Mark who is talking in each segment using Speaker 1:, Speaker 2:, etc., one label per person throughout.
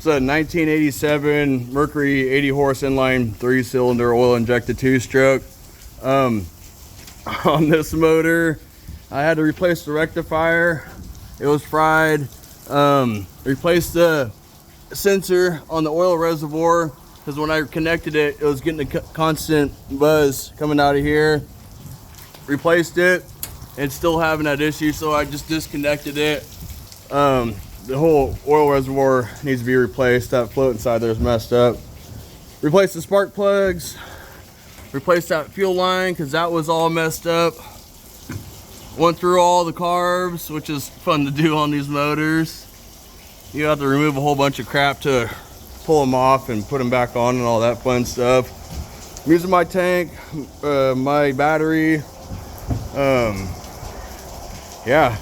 Speaker 1: It's a 1987 Mercury 80 horse inline 3-cylinder oil injected 2-stroke. On this motor, I had to replace the rectifier. It was fried. Replaced the sensor on the oil reservoir because when I connected it, it was getting a constant buzz coming out of here. Replaced it. It's still having that issue, so I just disconnected it. The whole oil reservoir needs to be replaced. That float inside there is messed up. Replaced the spark plugs. Replaced that fuel line because that was all messed up. Went through all the carbs, which is fun to do on these motors. You have to remove a whole bunch of crap to pull them off and put them back on and all that fun stuff. I'm using my tank, my battery. Yeah,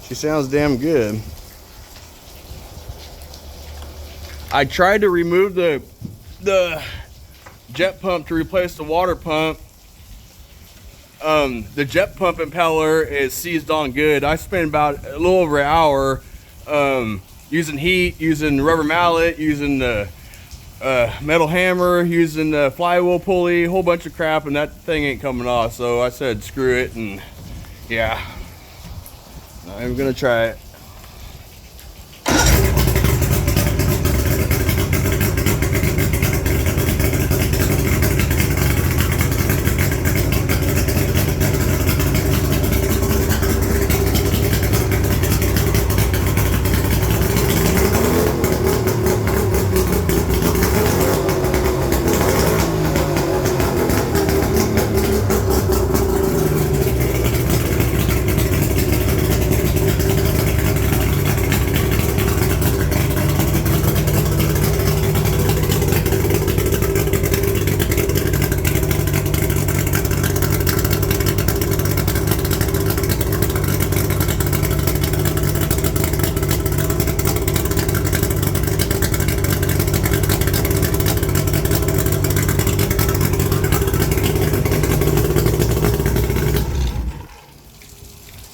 Speaker 1: she sounds damn good. I tried to remove the jet pump to replace the water pump. The jet pump impeller is seized on good. I spent about a little over an hour using heat, using rubber mallet, using the metal hammer, using the flywheel pulley, a whole bunch of crap, and that thing ain't coming off. So I said screw it, and yeah, I'm gonna try it.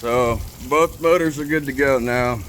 Speaker 1: So both motors are good to go now.